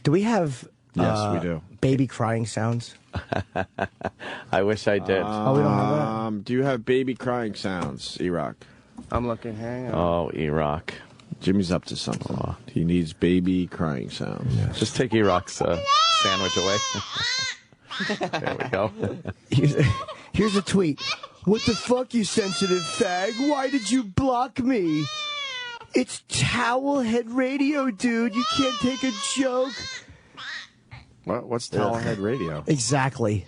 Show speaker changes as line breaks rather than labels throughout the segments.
Do we have
Yes, we do.
Baby crying sounds?
I wish I did.
We don't have that.
Do you have baby crying sounds, E-Rock?
I'm looking. Hang on.
Oh, E-Rock.
Jimmy's up to something. He needs baby crying sounds. Yes.
Just take E-Rock's sandwich away. There we go.
Here's a tweet. What the fuck, you sensitive fag? Why did you block me? It's Towelhead Radio, dude. You can't take a joke.
What's Towelhead Radio?
Exactly.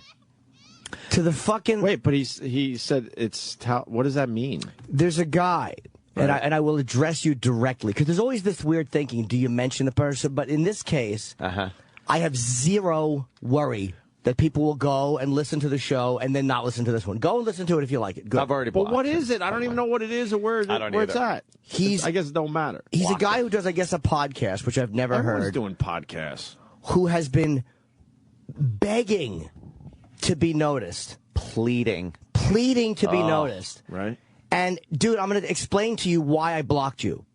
To the fucking...
Wait, but he said it's... What does that mean?
There's a guy,
right.
and I will address you directly, because there's always this weird thinking, do you mention the person? But in this case, I have zero worry that people will go and listen to the show and then not listen to this one. Go and listen to it if you like it. Good.
I've already blocked
But what
him.
is it? I don't even know what it is or where it's at. I guess it don't matter.
He's a guy who does, I guess, a podcast, which I've never
Everyone's
heard.
doing podcasts.
Who has been begging to be noticed.
Pleading
To be noticed.
Right.
And, dude, I'm going to explain to you why I blocked you.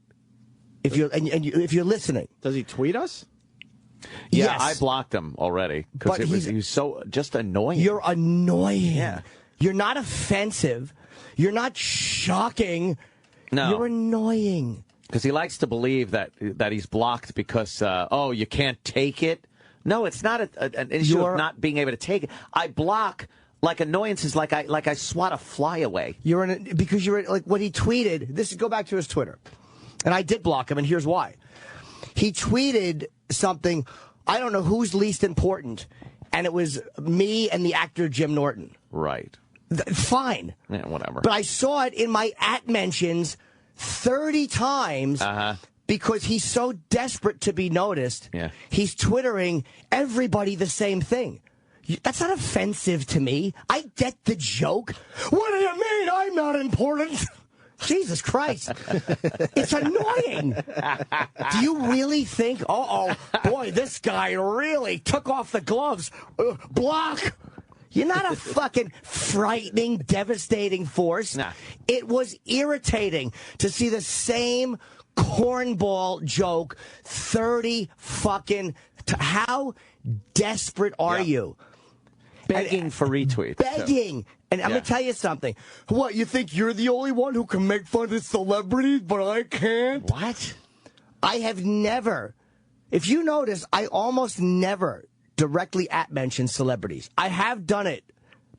If you're listening.
Does he tweet us?
Yeah,
yes.
I blocked him already because he was so just annoying.
You're annoying.
Yeah.
You're not offensive. You're not shocking.
No.
You're annoying.
Because he likes to believe that he's blocked because, you can't take it. No, it's not an issue of not being able to take it. I block like annoyances, like I swat a fly away.
Because you're like what he tweeted. Go back to his Twitter. And I did block him, and here's why. He tweeted something, I don't know who's least important, and it was me and the actor Jim Norton.
Right.
Fine.
Yeah, whatever.
But I saw it in my @mentions 30 times because he's so desperate to be noticed.
Yeah.
He's Twittering everybody the same thing. That's not offensive to me. I get the joke. What do you mean I'm not important? Jesus Christ. It's annoying. Do you really think, boy, this guy really took off the gloves. Block. You're not a fucking frightening, devastating force.
Nah.
It was irritating to see the same cornball joke 30 fucking... How desperate are you?
Begging for retweets.
Begging. And I'm going to tell you something. What, you think you're the only one who can make fun of celebrities, but I can't?
What?
I have never, if you notice, I almost never directly @mention celebrities. I have done it,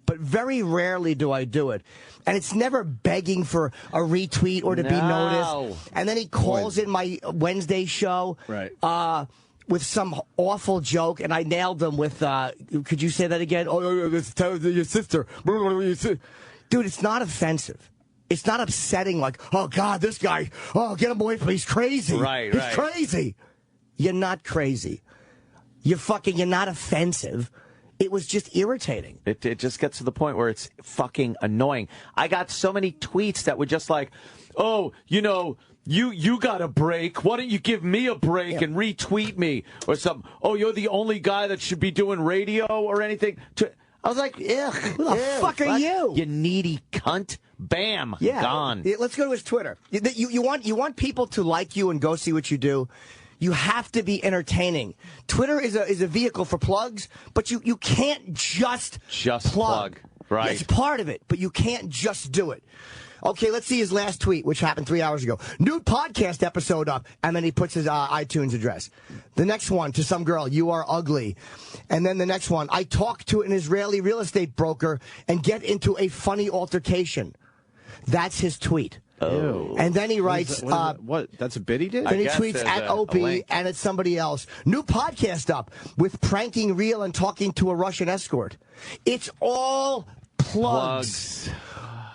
but very rarely do I do it. And it's never begging for a retweet or to be noticed. And then he calls in my Wednesday show.
Right.
With some awful joke, and I nailed them with, could you say that again? Oh, it's your sister. Dude, it's not offensive. It's not upsetting like, oh, God, this guy, get him away from me. He's crazy.
Right.
He's crazy. You're not crazy. You're not offensive. It was just irritating.
It just gets to the point where it's fucking annoying. I got so many tweets that were just like, you got a break. Why don't you give me a break and retweet me or something? Oh, you're the only guy that should be doing radio or anything. I was like, ugh.
Who the fuck are you?
You needy cunt. Bam.
Yeah.
Gone.
Let's go to his Twitter. You want people to like you and go see what you do. You have to be entertaining. Twitter is a vehicle for plugs, but you can't just
plug. Right.
It's part of it, but you can't just do it. Okay, let's see his last tweet, which happened 3 hours ago. New podcast episode up. And then he puts his iTunes address. The next one, to some girl, you are ugly. And then the next one, I talk to an Israeli real estate broker and get into a funny altercation. That's his tweet.
Oh.
And then he writes...
What? That's a bit he did?
Then he tweets at Opie and at somebody else. New podcast up with pranking real and talking to a Russian escort. It's all plugs.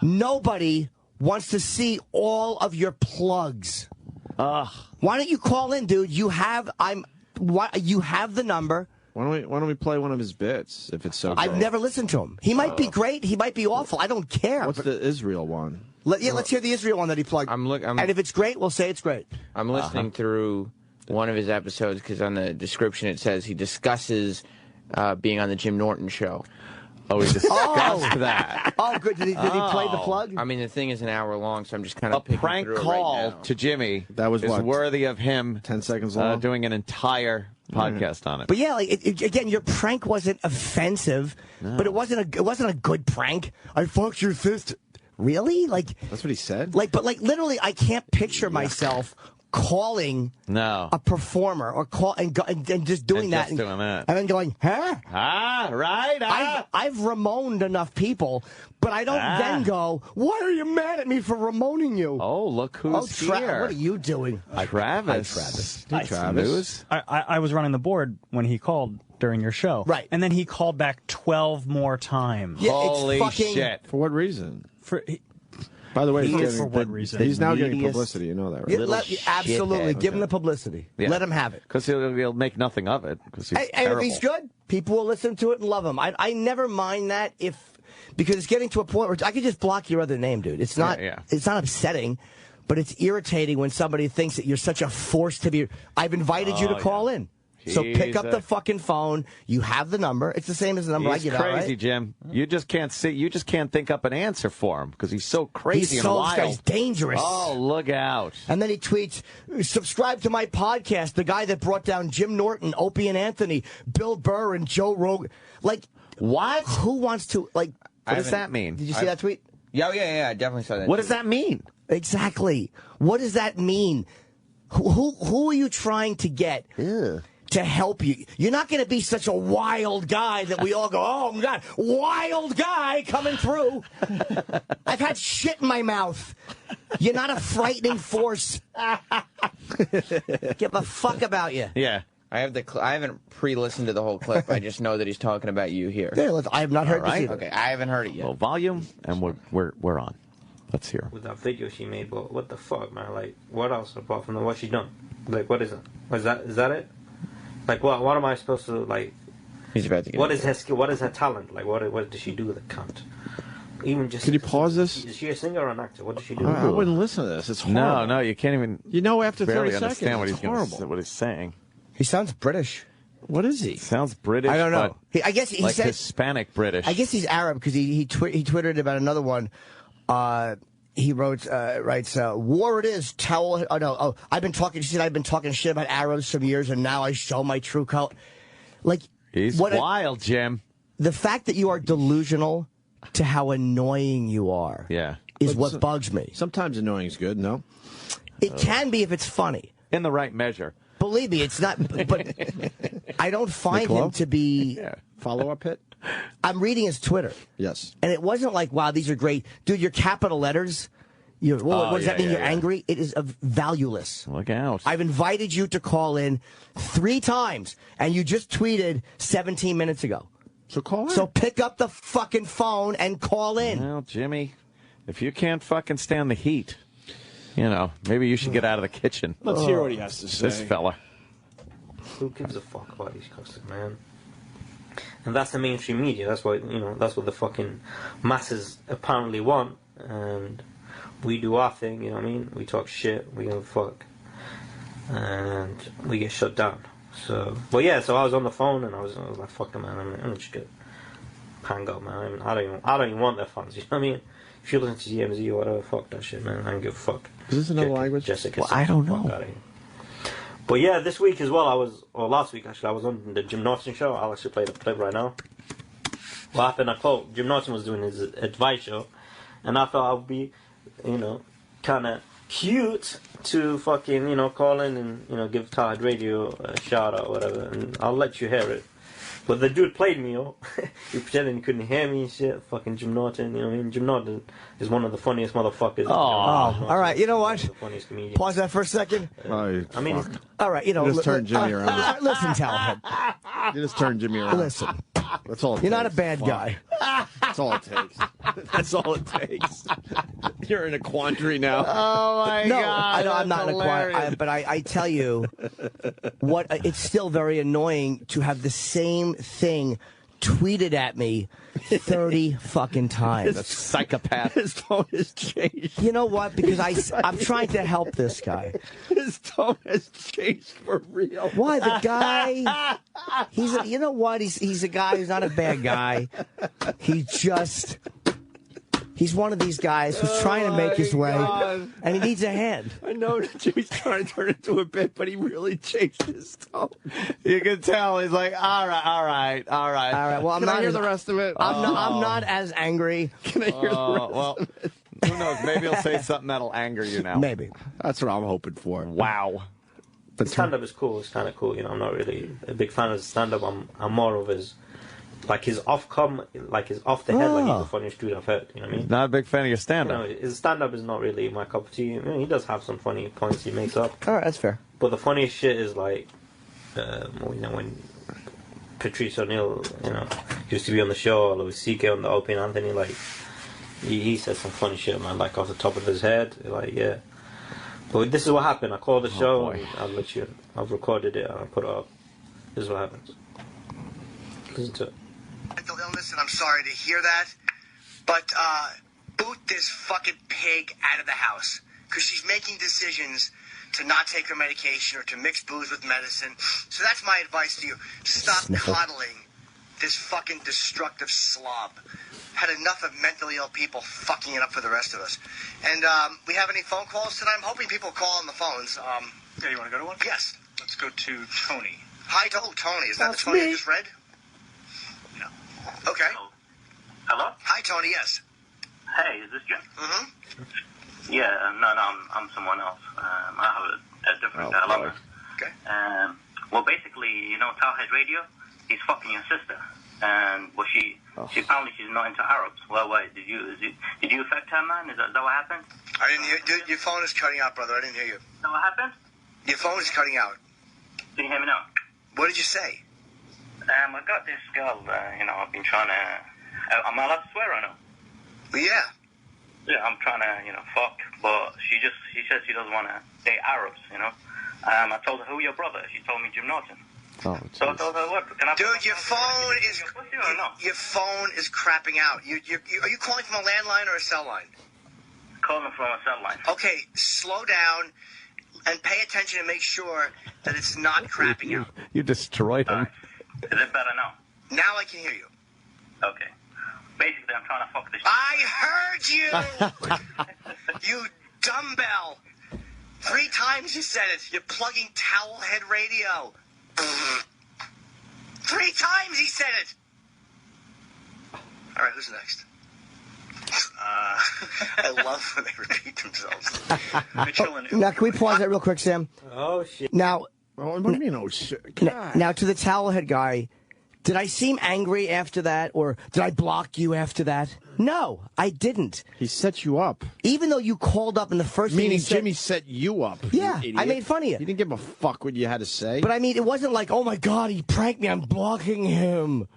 Nobody wants to see all of your plugs. Why don't you call in, dude? You have the number.
Why don't we play one of his bits if it's so great?
I've never listened to him. He might be great. He might be awful. I don't care.
What's the Israel one?
Let's hear the Israel one that he plugged. And if it's great, we'll say it's great.
I'm listening through one of his episodes because on the description it says he discusses being on the Jim Norton show.
Oh, we discussed that.
Oh, good. Did he play the plug?
I mean, the thing is an hour long, so I'm just kind
A
of picking
prank
through it
call
right now.
to Jimmy
That was
is
what?
worthy of him
10 seconds long?
doing an entire podcast on it.
But yeah, like again, your prank wasn't offensive, but it wasn't a good prank. I fucked your sister. Really? Like
That's what he said?
but literally, I can't picture myself calling a performer or and just doing that,
doing that,
and then going, huh?
Right.
I've Ramoned enough people, but I don't then go, why are you mad at me for Ramoning you?
Oh, look who's here.
What are you doing?
Travis.
Hey, Travis.
I was running the board when he called during your show.
Right.
And then he called back 12 more times.
Yeah,
Holy
it's fucking,
shit.
For what reason?
For
By the way,
for what reason?
He's now getting
Neediest
publicity. You know that, right?
absolutely.
shithead.
Give him the publicity.
Yeah.
Let him have it.
Because he'll make nothing of it. Because he's
And if
terrible.
he's good, people will listen to it and love him. I never mind that because it's getting to a point where I could just block your other name, dude. It's not It's not upsetting, but it's irritating when somebody thinks that you're such a force to be. I've invited you to call in. So pick up the fucking phone. You have the number. It's the same as the number I give out, right?
He's crazy, Jim. You just can't see. You just can't think up an answer for him because he's so crazy and wild.
He's dangerous.
Oh, look out!
And then he tweets, "Subscribe to my podcast. The guy that brought down Jim Norton, Opie and Anthony, Bill Burr, and Joe Rogan." Like
what?
Who wants to like?
What does that mean?
Did you see that tweet?
Yeah, I definitely saw that.
What does that mean?
Exactly. What does that mean? Who are you trying to get? To help you. You're not going to be such a wild guy that we all go, oh, my God, wild guy coming through. I've had shit in my mouth. You're not a frightening force. Give a fuck about you.
Yeah.
I haven't pre-listened to the whole clip. I just know that he's talking about you here.
Yeah, I have not heard this either.
Okay, I haven't heard it yet.
Well, volume, and we're on. Let's hear.
With that video she made, but what the fuck, man? Like, what else apart from what she done? Like, what is it? Is that it? Like, what am I supposed to, like...
He's about to get
What is her skill? What is her talent? Like, what did she do with the cunt? Even just...
Can you pause this?
Is she a singer or an actor? What does she do?
I wouldn't listen to this. It's horrible.
No, you can't even...
You know after 30
barely
seconds,
understand what
it's
he's
horrible.
what he's saying.
He sounds British.
What is he?
Sounds British.
I don't know.
But
I guess he
like
said...
Hispanic British.
I guess he's Arab because he twittered about another one. He writes, war it is, towel. Oh, no. Oh, I've been talking shit about Arabs for years, and now I show my true color. Like,
he's wild, Jim.
The fact that you are delusional to how annoying you are is what bugs me.
Sometimes annoying is good, no?
It can be if it's funny.
In the right measure.
Believe me, it's not, but I don't find him to be...
Follow-up hit?
I'm reading his Twitter.
Yes.
And it wasn't like, wow, these are great. Dude, your capital letters, what does that mean? You're angry? It is valueless.
Look out.
I've invited you to call in 3 times, and you just tweeted 17 minutes ago.
So call in.
So pick up the fucking phone and call in.
Well, Jimmy, if you can't fucking stand the heat, maybe you should get out of the kitchen.
Let's hear what he has to say.
This fella.
Who gives a fuck about these customers, man? And that's the mainstream media. That's what that's what the fucking masses apparently want. And we do our thing. You know what I mean? We talk shit. We give a fuck, and we get shut down. So, but yeah. So I was on the phone and I was like, "Fuck them, man. I'm just gonna hang up, man. I don't even want their funds. You know what I mean? If you listen to TMZ or whatever, fuck that shit, man. I don't give a fuck."
Is this another language?
Jessica,
I don't know.
But yeah, this week as well, last week actually, I was on the Jim Norton show. I'll actually play the clip right now. What happened, I quote, Jim Norton was doing his advice show, and I thought I would be, kind of cute to fucking, call in and, give Tide Radio a shout out or whatever, and I'll let you hear it. But the dude played me, he pretended he couldn't hear me and shit. Fucking Jim Norton, you know what I mean? Jim Norton is one of the funniest motherfuckers.
All right, you know what?
The funniest comedian.
Pause that for a second.
I mean,
all right,
You just turned Jimmy around.
Listen, Talhead.
You just turned Jimmy around.
Listen.
That's all it
You're
takes.
not a bad guy.
That's all it takes. That's all it takes. You're in a quandary now.
Oh, my
No,
God.
I'm not in a choir. But I tell you, it's still very annoying to have the same thing tweeted at me 30 fucking times.
A psychopath.
His tone has changed.
You know what? Because I'm trying to help this guy.
His tone has changed for real.
Why? The guy, you know what? He's a guy who's not a bad guy. He's one of these guys who's trying to make his way, and he needs a hand.
I know that Jimmy's trying to turn it into a bit, but he really changed his tone.
You can tell he's like, all right.
All right. Well,
Can I hear the rest of it?
I'm not as angry.
Can I hear the rest
well,
of it?
who knows? Maybe he'll say something that'll anger you now.
Maybe.
That's what I'm hoping for.
Wow.
His stand-up is cool. It's kind of cool. You know, I'm not really a big fan of his stand-up. I'm more of his off the head. Like he's the funniest dude I've heard. You know what I mean?
Not a big fan of your stand-up.
You know, his stand-up is not really my cup of tea. I mean, he does have some funny points he makes up.
All right, that's fair.
But the funniest shit is like, when Patrice O'Neill, used to be on the show, or Louis CK on the Opie and Anthony, like, he said some funny shit, man, like off the top of his head, like, yeah. But this is what happened. I called the show, and I've recorded it, and I put it up. This is what happens. Listen to it.
Mental illness, and I'm sorry to hear that, but boot this fucking pig out of the house, because she's making decisions to not take her medication or to mix booze with medicine. So that's my advice to you. Stop coddling this fucking destructive slob. Had enough of mentally ill people fucking it up for the rest of us. And we have any phone calls tonight? I'm hoping people call on the phones.
Yeah, you want to go to one?
Yes.
Let's go to Tony.
Hi, Tony. Is that the Tony I just read?
Yeah.
Okay.
Hello?
Hi, Tony. Yes.
Hey, is this Jim?
Mm-hmm.
Yeah, no, I'm someone else. I have a different number.
Okay.
Well, basically, Towhead Radio, he's fucking your sister. And, well, she apparently she's not into Arabs. Well, wait, did you affect her, man? Is that what happened?
I didn't hear. Dude, your phone is cutting out, brother. I didn't hear you.
Is that what happened?
Your phone is cutting out.
Can you hear me now?
What did you say?
I got this girl, I've been trying to... am I allowed to swear or no?
Yeah.
Yeah, I'm trying to, fuck, but she says she doesn't want to date Arabs, I told her, who your brother? She told me Jim Norton.
Oh,
so I told her, what? Can I
dude, your phone is... Your phone is crapping out. Are you calling from a landline or a cell line?
Calling from a cell line.
Okay, slow down and pay attention and make sure that it's not crapping out.
You destroyed him.
Is it better now?
Now I can hear you.
Okay. Basically, I'm trying to fuck this...
I heard you! You dumbbell! 3 times you said it. You're plugging Towelhead Radio. 3 times he said it! All right, who's next? I love when they repeat themselves.
Now, can we pause that real quick, Sam?
Oh, shit.
Now...
What do you mean, oh, shit?
Now, to the Towelhead guy, did I seem angry after that, or did I block you after that? No, I didn't.
He set you up.
Even though you called up in the first thing
Meaning
you said,
Jimmy set you up.
Yeah,
you
I
idiot.
made fun of you.
He didn't give a fuck what you had to say.
But I mean, it wasn't like, oh my God, he pranked me, I'm blocking him.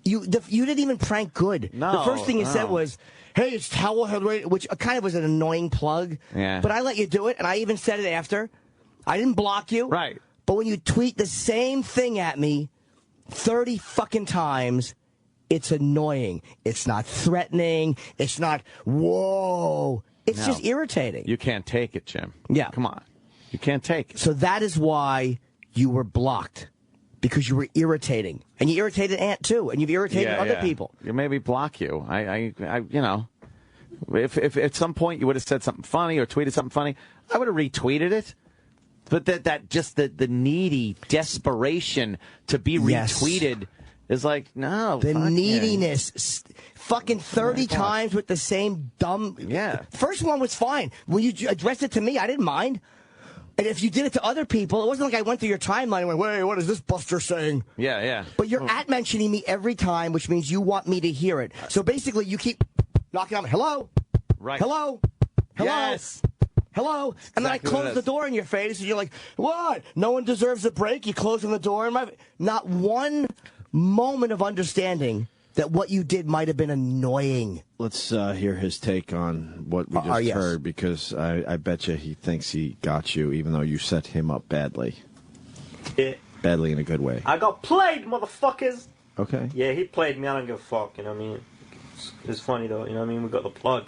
You didn't even prank good.
No,
the first thing you said was, hey, it's Towelhead Radio, which kind of was an annoying plug.
Yeah.
But I let you do it, and I even said it after. I didn't block you.
Right.
But when you tweet the same thing at me 30 fucking times, it's annoying. It's not threatening. It's not, whoa. It's just irritating.
You can't take it, Jim.
Yeah.
Come on. You can't take it.
So that is why you were blocked. Because you were irritating. And you irritated Ant, too. And you've irritated other people.
You maybe block you. If at some point you would have said something funny or tweeted something funny, I would have retweeted it. But that just the needy desperation to be retweeted is like, no.
The neediness. Fucking 30 times with the same dumb...
Yeah.
First one was fine. When you addressed it to me, I didn't mind. And if you did it to other people, it wasn't like I went through your timeline and went, wait, what is this Buster saying?
Yeah, yeah.
But you're at mentioning me every time, which means you want me to hear it. So basically, you keep knocking on me. Hello?
Right.
Hello? Hello?
Yes.
Hello? And then I close the door in your face, and you're like, what? No one deserves a break? You closing the door in my... Not one moment of understanding that what you did might have been annoying.
Let's hear his take on what we just heard, because I bet you he thinks he got you, even though you set him up badly.
Yeah.
Badly in a good way.
I got played, motherfuckers!
Okay.
Yeah, he played me. I don't give a fuck. You know what I mean? It's funny though. You know what I mean? We got the plug.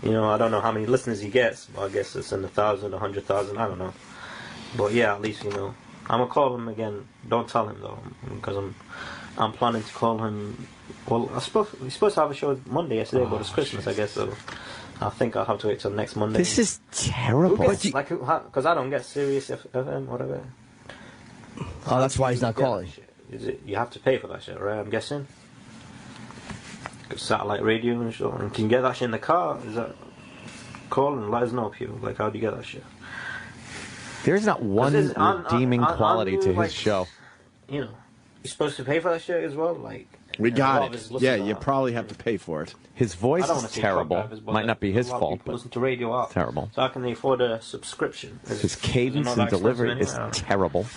You know, I don't know how many listeners he gets. But I guess it's in the 1,000, 100,000. I don't know. But yeah, at least you know. I'm gonna call him again. Don't tell him though, because I'm planning to call him. Well, we're supposed to have a show Monday yesterday, but it's Christmas, I guess. So I think I'll have to wait till next Monday.
This is terrible.
Because I don't get Sirius FM, whatever.
Oh, that's why he's not calling.
You have to pay for that shit, right? I'm guessing. Satellite radio and shit. And can you get that shit in the car? Is that call and let us know, people? Like, how do you get that shit?
There's not one redeeming quality to his show.
You know, you're supposed to pay for that shit as well. Like,
we got it. Yeah, you probably have to pay for it.
His voice is terrible. Might not be his fault, but
listen to radio art.
Terrible.
So how can they afford a subscription?
His cadence and delivery is terrible.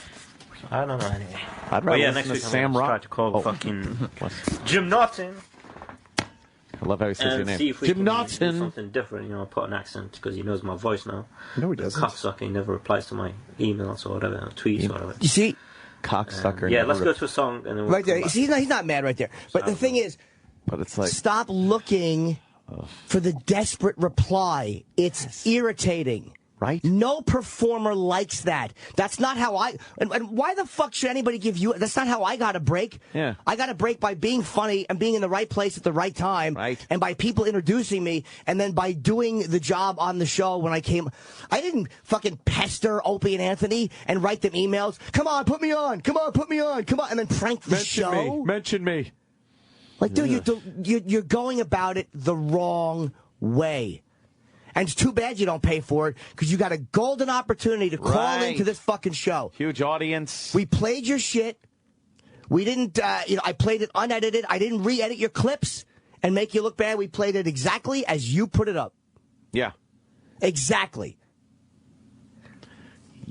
I don't know anyway.
I'd rather
next
listen
week
to Sam Rock.
Try to call fucking Jim Norton.
I love how he says your name.
See if we can do something different, you know, put an accent, because he knows my voice now.
No, he doesn't.
Cocksucker, he never replies to my emails or whatever, or tweets or whatever.
You see?
Cocksucker.
Yeah, let's go to a song. And then we'll
right there. See, he's not mad right there. But the thing is,
but it's like,
stop looking for the desperate reply. It's irritating.
Right?
No performer likes that. That's not how I... And why the fuck should anybody give you... That's not how I got a break.
Yeah.
I got a break by being funny and being in the right place at the right time.
Right.
And by people introducing me. And then by doing the job on the show when I came... I didn't fucking pester Opie and Anthony and write them emails. Come on, put me on. Come on, put me on. Come on. And then prank the show.
Mention me.
Like, dude, you're going about it the wrong way. And it's too bad you don't pay for it, because you got a golden opportunity to call into this fucking show.
Huge audience.
We played your shit. We didn't, I played it unedited. I didn't re-edit your clips and make you look bad. We played it exactly as you put it up.
Yeah.
Exactly.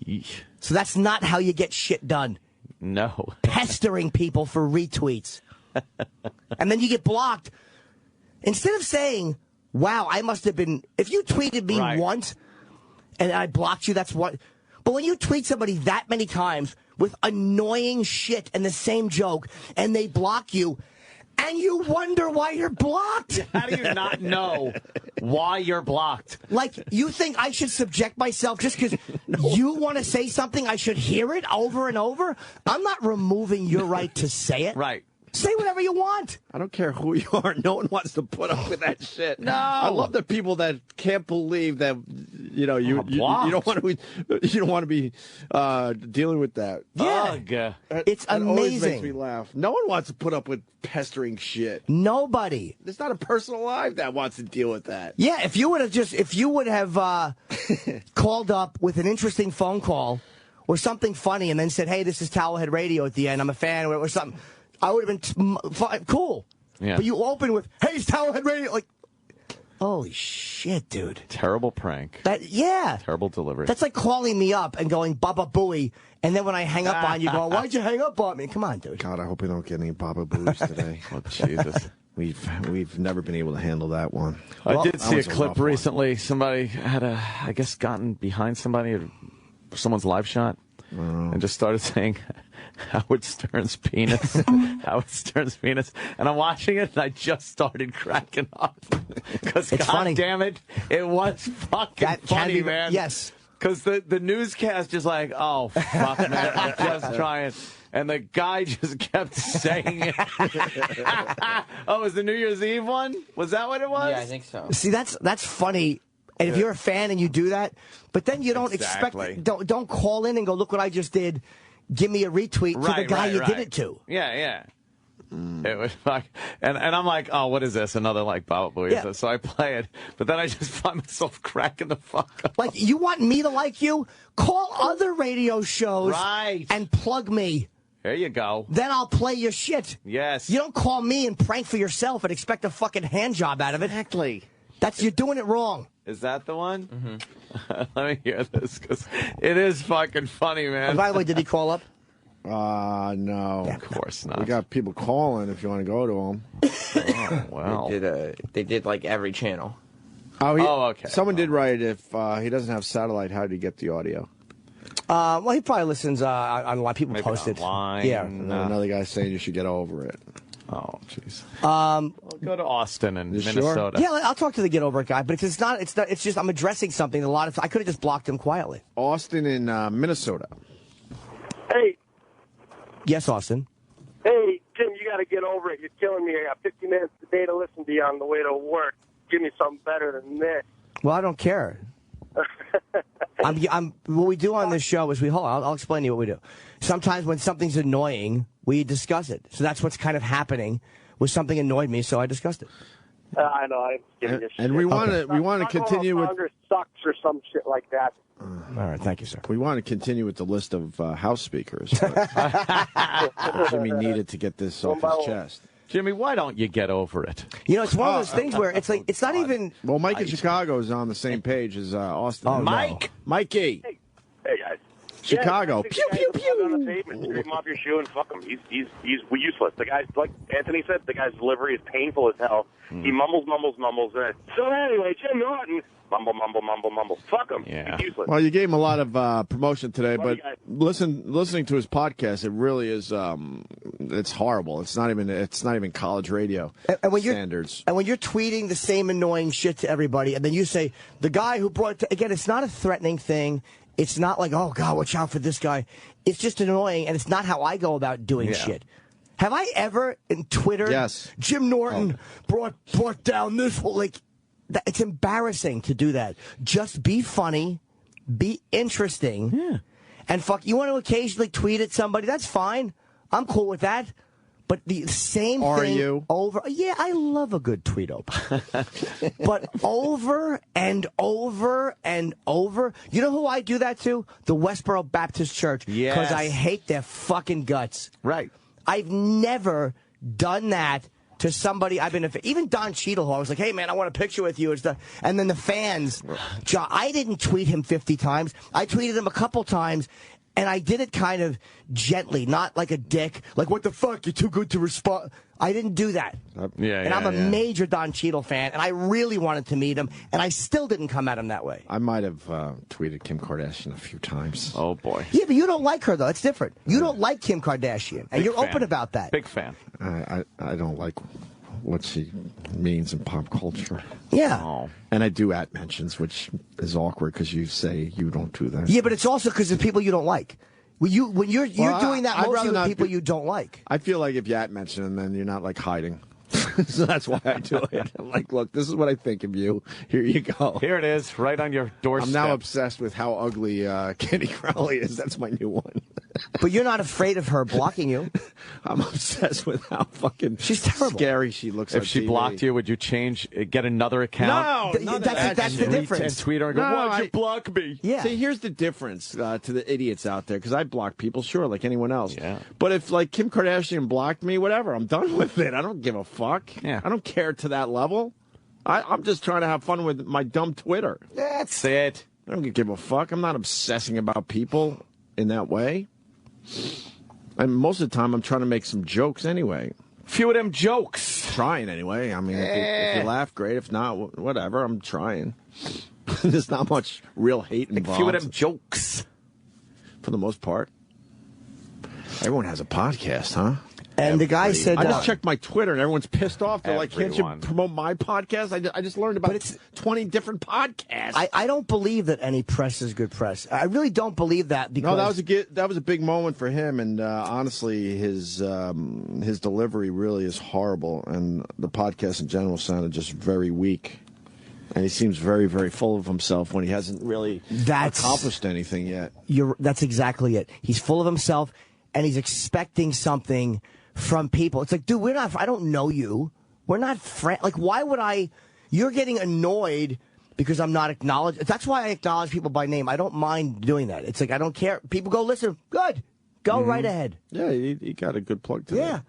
Yeesh.
So that's not how you get shit done.
No.
Pestering people for retweets. And then you get blocked. Instead of saying... Wow, I must have been... If you tweeted me once and I blocked you, that's what... But when you tweet somebody that many times with annoying shit and the same joke, and they block you, and you wonder why you're blocked...
How do you not know why you're blocked?
Like, you think I should subject myself just because you want to say something, I should hear it over and over? I'm not removing your right to say it.
Right.
Say whatever you want.
I don't care who you are. No one wants to put up with that shit.
No.
I love the people that can't believe that, you know, you don't want to be dealing with that.
Yeah. It's
that
amazing.
Always makes me laugh. No one wants to put up with pestering shit.
Nobody.
There's not a person alive that wants to deal with that.
Yeah, if you would have called up with an interesting phone call or something funny and then said, hey, this is Towelhead Radio at the end, I'm a fan, or something, I would have been cool.
Yeah.
But you open with, hey, it's Towelhead Radio. Like, holy shit, dude.
Terrible prank.
Yeah.
Terrible delivery.
That's like calling me up and going, Baba Booey, and then when I hang up on you, going, why'd you hang up on me? Come on, dude.
God, I hope we don't get any Baba Boos today.
Oh, Jesus.
We've never been able to handle that one.
I did see a clip recently. Somebody had I guess, gotten behind somebody or someone's live shot and just started saying... Howard Stern's penis. Howard Stern's penis. And I'm watching it, and I just started cracking up. Because, God damn it, it was fucking funny, man.
Yes.
Because the newscast is like, oh, fuck, man, I'm just trying. And the guy just kept saying it. Oh, was the New Year's Eve one? Was that what it was?
Yeah, I think so.
See, that's funny. And if you're a fan and you do that, but then you don't expect, don't call in and go, look what I just did. Give me a retweet to the guy you did it to.
Yeah, yeah. It was like, and I'm like, oh, what is this? Another like Baba Booey.
Yeah.
So I play it, but then I just find myself cracking the fuck up.
Like, you want me to like you? Call other radio shows and plug me.
There you go.
Then I'll play your shit.
Yes.
You don't call me and prank for yourself and expect a fucking hand job out of it.
Exactly.
You're doing it wrong.
Is that the one? Mm-hmm. Let me hear this, because it is fucking funny, man.
And by the way, did he call up?
No.
Yeah, of course not.
We got people calling if you want to go to them.
Oh, wow.
They did like every channel.
Oh,
okay.
Someone did write, if he doesn't have satellite, how did he get the audio?
Well, he probably listens online. People
Maybe
post it.
online.
Yeah.
And then another guy saying you should get over it.
Oh, jeez. Go to Austin and Minnesota.
Sure? Yeah, I'll talk to the get over it guy, but it's not. It's just I'm addressing something. I could have just blocked him quietly.
Austin in Minnesota.
Hey.
Yes, Austin.
Hey, Jim, you got to get over it. You're killing me. I got 50 minutes a day to listen to you on the way to work. Give me something better than this.
Well, I don't care. What we do on this show is I'll explain to you what we do. Sometimes when something's annoying, we discuss it. So that's what's kind of happening. Was something annoyed me, so I discussed it.
I know. I'm giving you shit.
And we want to continue with
Congress sucks or some shit like that.
All right, thank you, sir.
We want to continue with the list of House speakers. Jimmy needed to get this off his chest.
Jimmy, why don't you get over it?
You know, it's one of those things where it's like it's not even.
Well, Mike in Chicago is on the same page as Austin.
Oh,
Mike,
Mikey,
Hey guys.
Chicago.
Pew pew pew. On the pavement, scrape him off your shoe and fuck him. He's useless. The guy's like Anthony said. The guy's delivery is painful as hell. He mumbles. So anyway, Jim Norton. Mumble. Fuck him.
Yeah.
He's useless.
Well, you gave him a lot of promotion today,
Love
but
you guys.
listening to his podcast, it really is. It's horrible. It's not even college radio
And when
standards.
And when you're tweeting the same annoying shit to everybody, and then you say the guy who brought again, it's not a threatening thing. It's not like, oh God, watch out for this guy. It's just annoying, and it's not how I go about doing shit. Have I ever in Twitter?
Yes.
Jim Norton brought down this whole it's embarrassing to do that. Just be funny, be interesting, and fuck. You want to occasionally tweet at somebody? That's fine. I'm cool with that. But the same thing over. Yeah, I love a good tweet open. But over and over and over. You know who I do that to? The Westboro Baptist Church.
Yes.
Because I hate their fucking guts.
right?
I've never done that to somebody. Even Don Cheadle, who I was like, hey, man, I want a picture with you. And then the fans. I didn't tweet him 50 times. I tweeted him a couple times. And I did it kind of gently, not like a dick. Like, what the fuck? You're too good to respond. I didn't do that. And I'm a major Don Cheadle fan, and I really wanted to meet him, and I still didn't come at him that way.
I might have tweeted Kim Kardashian a few times.
Oh, boy.
Yeah, but you don't like her, though. It's different. You don't like Kim Kardashian, and you're
fan.
open about that.
Big fan.
I don't like what she means in pop culture.
Yeah.
Oh.
And I do at mentions, which is awkward because you say you don't do that.
Yeah, but it's also because of people you don't like. When you're doing that
I'd
mostly
rather
with
not
people
be-
you don't like.
I feel like if you at mention them, then you're not like hiding. So that's why I do it. I'm like, look, this is what I think of you. Here you go.
Here it is, right on your doorstep.
I'm now obsessed with how ugly Kenny Crowley is. That's my new one.
But you're not afraid of her blocking you.
I'm obsessed with how fucking
She's terrible.
scary she looks.
If
on
she
TV.
blocked you, would you get another account?
No,
That's the difference.
And tweet her and go,
No,
why'd you block me?
Yeah.
See, here's the difference to the idiots out there, because I block people, sure, like anyone else.
Yeah.
But if, like, Kim Kardashian blocked me, whatever, I'm done with it. I don't give a fuck.
Yeah.
I don't care to that level. I'm just trying to have fun with my dumb Twitter.
That's it.
I don't give a fuck. I'm not obsessing about people in that way. And most of the time, I'm trying to make some jokes anyway.
Few of them jokes.
Trying anyway. I mean, if you laugh, great. If not, whatever. I'm trying. There's not much real hate involved.
Few of them jokes.
For the most part. Everyone has a podcast, huh?
And the guy said,
I just checked my Twitter and everyone's pissed off. They're like, can't you
Everyone.
promote my podcast? I just learned about 20 different podcasts.
I don't believe that any press is good press. I really don't believe that because
No, that was a big moment for him, and honestly, his delivery really is horrible, and the podcast in general sounded just very weak. And he seems very, very full of himself when he hasn't really accomplished anything yet.
That's exactly it. He's full of himself, and he's expecting something from people. It's like, dude, I don't know you. We're not friends. Like, why would I? You're getting annoyed because I'm not acknowledged. That's why I acknowledge people by name. I don't mind doing that. It's like, I don't care. People go, listen, good. Go right ahead.
Yeah, he got a good plug today.
Yeah.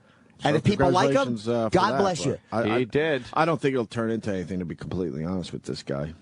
So
And if people like him,
congratulations, for
God
that,
bless you.
but
He did.
I don't think it'll turn into anything, to be completely honest with this guy.